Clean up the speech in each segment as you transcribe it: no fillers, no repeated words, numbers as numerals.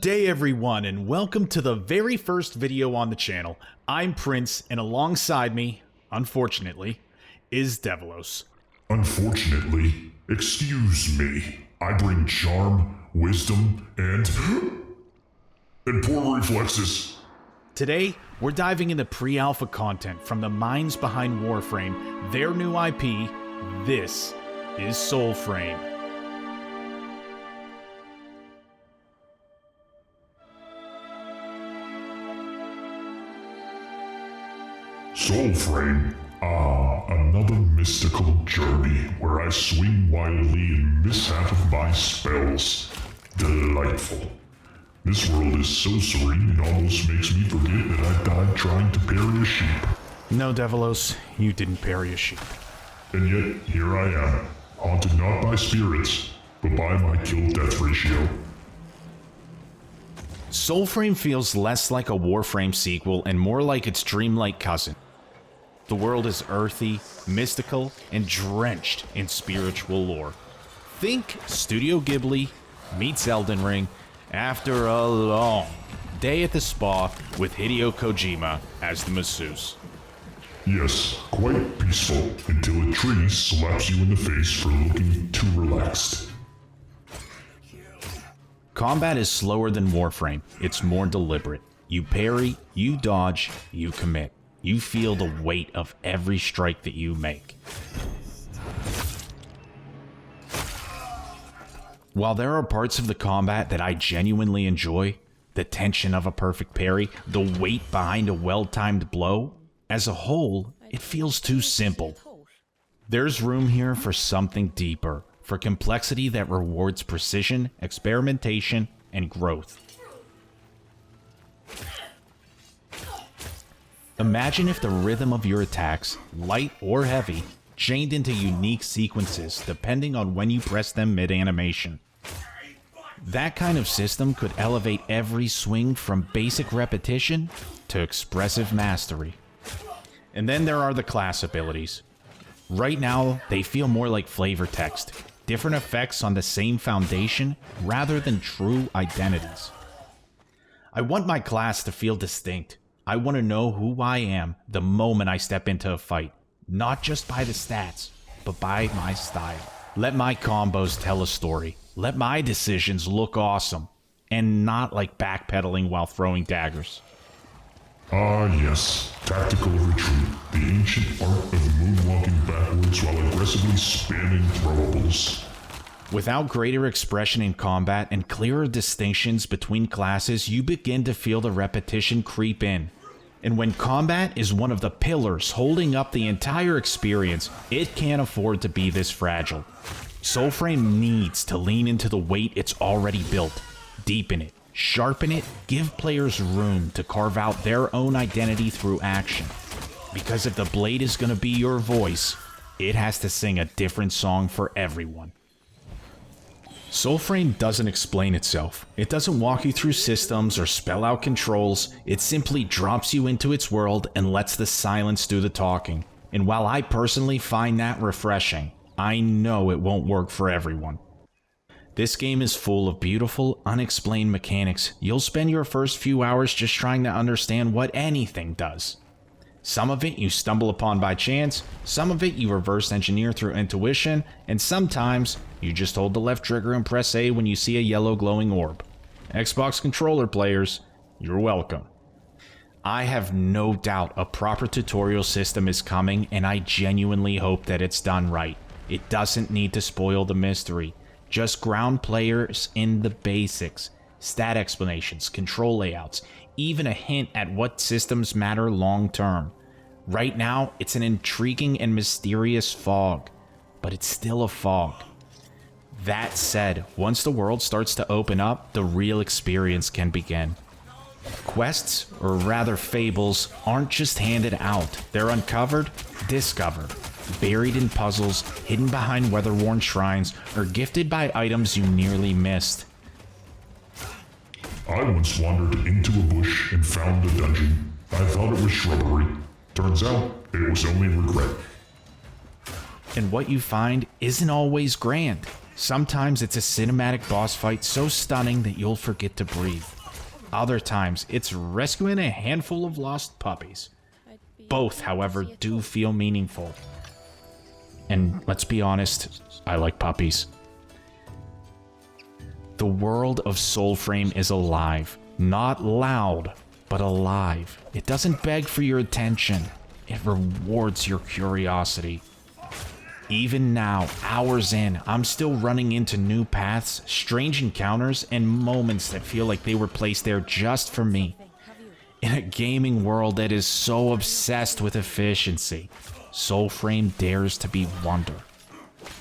day everyone, and welcome to the very first video on the channel. I'm Prince, and alongside me, unfortunately, is Devilos. Unfortunately, excuse me, I bring charm, wisdom, and poor reflexes. Today, we're diving into pre-alpha content from the minds behind Warframe, their new IP. This is Soulframe. Soulframe, another mystical journey where I swing wildly in mishap of my spells. Delightful. This world is so serene it almost makes me forget that I died trying to parry a sheep. No, Devilos, you didn't parry a sheep. And yet, here I am, haunted not by spirits, but by my kill-death ratio. Soulframe feels less like a Warframe sequel and more like its dreamlike cousin. The world is earthy, mystical, and drenched in spiritual lore. Think Studio Ghibli meets Elden Ring after a long day at the spa with Hideo Kojima as the masseuse. Yes, quite peaceful until a tree slaps you in the face for looking too relaxed. Combat is slower than Warframe. It's more deliberate. You parry, you dodge, you commit. You feel the weight of every strike that you make. While there are parts of the combat that I genuinely enjoy, the tension of a perfect parry, the weight behind a well-timed blow, as a whole, it feels too simple. There's room here for something deeper, for complexity that rewards precision, experimentation, and growth. Imagine if the rhythm of your attacks, light or heavy, chained into unique sequences depending on when you press them mid-animation. That kind of system could elevate every swing from basic repetition to expressive mastery. And then there are the class abilities. Right now, they feel more like flavor text, different effects on the same foundation rather than true identities. I want my class to feel distinct. I want to know who I am the moment I step into a fight, not just by the stats, but by my style. Let my combos tell a story. Let my decisions look awesome, and not like backpedaling while throwing daggers. Ah yes, tactical retreat, the ancient art of moonwalking backwards while aggressively spamming throwables. Without greater expression in combat and clearer distinctions between classes, you begin to feel the repetition creep in. And when combat is one of the pillars holding up the entire experience, it can't afford to be this fragile. Soulframe needs to lean into the weight it's already built, deepen it, sharpen it, give players room to carve out their own identity through action. Because if the blade is going to be your voice, it has to sing a different song for everyone. Soulframe doesn't explain itself. It doesn't walk you through systems or spell out controls. It simply drops you into its world and lets the silence do the talking. And while I personally find that refreshing, I know it won't work for everyone. This game is full of beautiful, unexplained mechanics. You'll spend your first few hours just trying to understand what anything does. Some of it you stumble upon by chance, some of it you reverse engineer through intuition, and sometimes you just hold the left trigger and press A when you see a yellow glowing orb. Xbox controller players, you're welcome. I have no doubt a proper tutorial system is coming, and I genuinely hope that it's done right. It doesn't need to spoil the mystery. Just ground players in the basics, stat explanations, control layouts, even a hint at what systems matter long term. Right now, it's an intriguing and mysterious fog, but it's still a fog. That said, once the world starts to open up, the real experience can begin. Quests, or rather fables, aren't just handed out. They're uncovered, discovered, buried in puzzles, hidden behind weather-worn shrines, or gifted by items you nearly missed. I once wandered into a bush and found a dungeon. I thought it was shrubbery. Turns out, it was only regret. And what you find isn't always grand. Sometimes it's a cinematic boss fight so stunning that you'll forget to breathe. Other times, it's rescuing a handful of lost puppies. Both, however, do feel meaningful. And let's be honest, I like puppies. The world of Soulframe is alive. Not loud, but alive. It doesn't beg for your attention. It rewards your curiosity. Even now, hours in, I'm still running into new paths, strange encounters, and moments that feel like they were placed there just for me. In a gaming world that is so obsessed with efficiency, Soulframe dares to be wonder.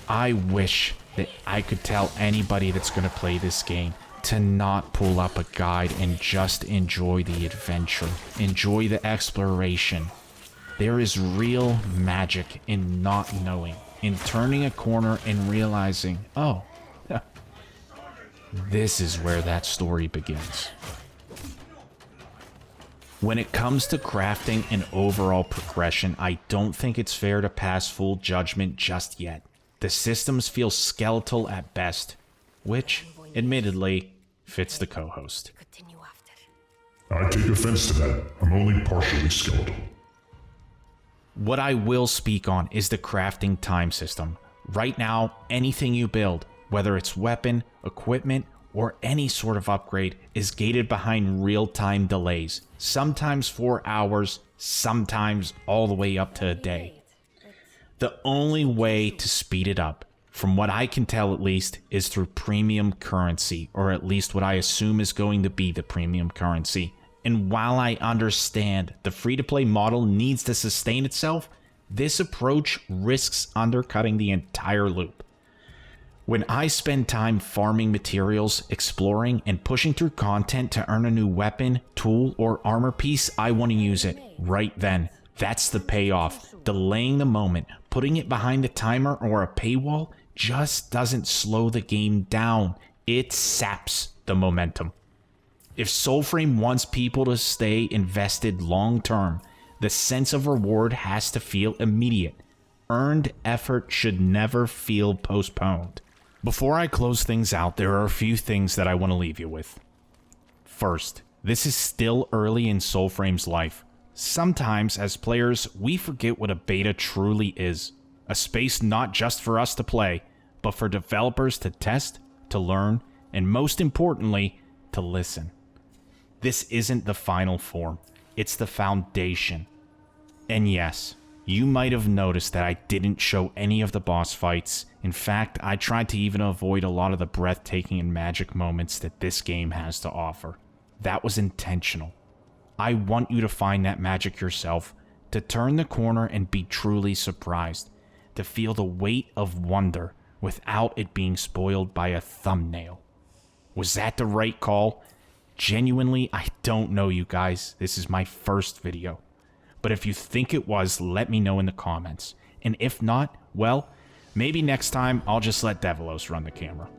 I wish that I could tell anybody that's going to play this game to not pull up a guide and just enjoy the adventure, enjoy the exploration. There is real magic in not knowing, in turning a corner and realizing, oh, this is where that story begins. When it comes to crafting and overall progression, I don't think it's fair to pass full judgment just yet. The systems feel skeletal at best, which, admittedly, fits the co-host. I take offense to that. I'm only partially skeletal. What I will speak on is the crafting time system. Right now, anything you build, whether it's weapon, equipment, or any sort of upgrade, is gated behind real-time delays. Sometimes 4 hours, sometimes all the way up to a day. The only way to speed it up, from what I can tell at least, is through premium currency, or at least what I assume is going to be the premium currency. And while I understand the free-to-play model needs to sustain itself, this approach risks undercutting the entire loop. When I spend time farming materials, exploring, and pushing through content to earn a new weapon, tool, or armor piece, I want to use it right then. That's the payoff. Delaying the moment, putting it behind a timer or a paywall, just doesn't slow the game down. It saps the momentum. If Soulframe wants people to stay invested long term, the sense of reward has to feel immediate. Earned effort should never feel postponed. Before I close things out, there are a few things that I want to leave you with. First, this is still early in Soulframe's life. Sometimes, as players, we forget what a beta truly is. A space not just for us to play, but for developers to test, to learn, and most importantly, to listen. This isn't the final form. It's the foundation. And yes, you might have noticed that I didn't show any of the boss fights. In fact, I tried to even avoid a lot of the breathtaking and magic moments that this game has to offer. That was intentional. I want you to find that magic yourself, to turn the corner and be truly surprised, to feel the weight of wonder without it being spoiled by a thumbnail. Was that the right call? Genuinely, I don't know, you guys. This is my first video. But if you think it was, let me know in the comments. And if not, well, maybe next time I'll just let Devilos run the camera.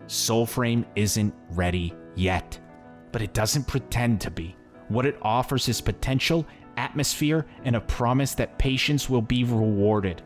Soulframe isn't ready yet, but it doesn't pretend to be. What it offers is potential, atmosphere, and a promise that patience will be rewarded.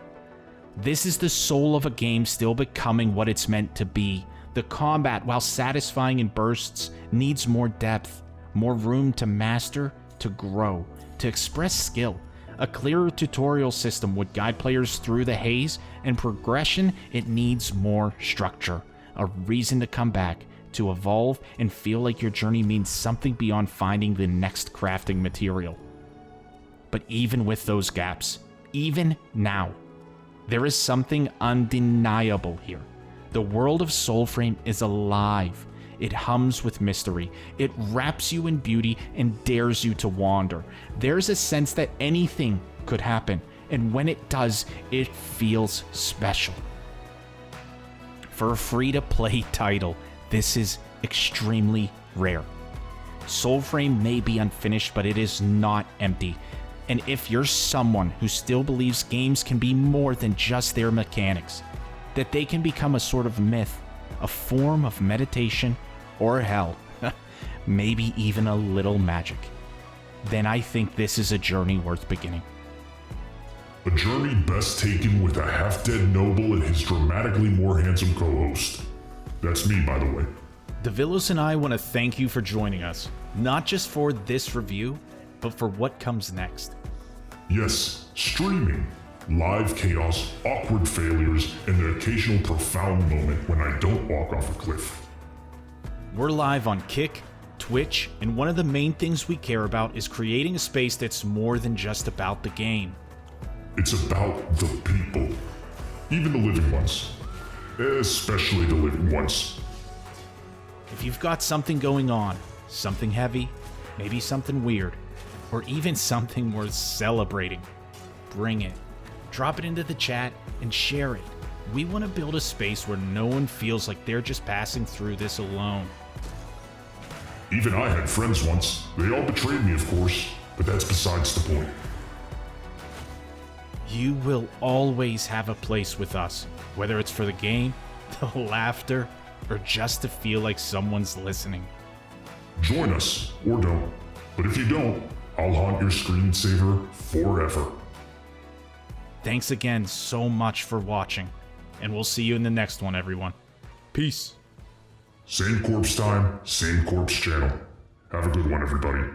This is the soul of a game still becoming what it's meant to be. The combat, while satisfying in bursts, needs more depth, more room to master, to grow, to express skill. A clearer tutorial system would guide players through the haze, and progression, it needs more structure. A reason to come back, to evolve, and feel like your journey means something beyond finding the next crafting material. But even with those gaps, even now, there is something undeniable here. The world of Soulframe is alive. It hums with mystery. It wraps you in beauty and dares you to wander. There's a sense that anything could happen, and when it does, it feels special. For a free-to-play title, this is extremely rare. Soulframe may be unfinished, but it is not empty. And if you're someone who still believes games can be more than just their mechanics, that they can become a sort of myth, a form of meditation, or hell, maybe even a little magic, then I think this is a journey worth beginning. A journey best taken with a half-dead noble and his dramatically more handsome co-host. That's me, by the way. Devilos and I want to thank you for joining us, not just for this review, but for what comes next. Yes, streaming. Live chaos, awkward failures, and the occasional profound moment when I don't walk off a cliff. We're live on Kick, Twitch, and one of the main things we care about is creating a space that's more than just about the game. It's about the people. Even the living ones. Especially the living ones. If you've got something going on, something heavy, maybe something weird, or even something worth celebrating, bring it. Drop it into the chat and share it. We want to build a space where no one feels like they're just passing through this alone. Even I had friends once. They all betrayed me, of course, but that's besides the point. You will always have a place with us, whether it's for the game, the laughter, or just to feel like someone's listening. Join us, or don't. But if you don't, I'll haunt your screensaver forever. Thanks again so much for watching, and we'll see you in the next one, everyone. Peace. Same corpse time, same corpse channel. Have a good one, everybody.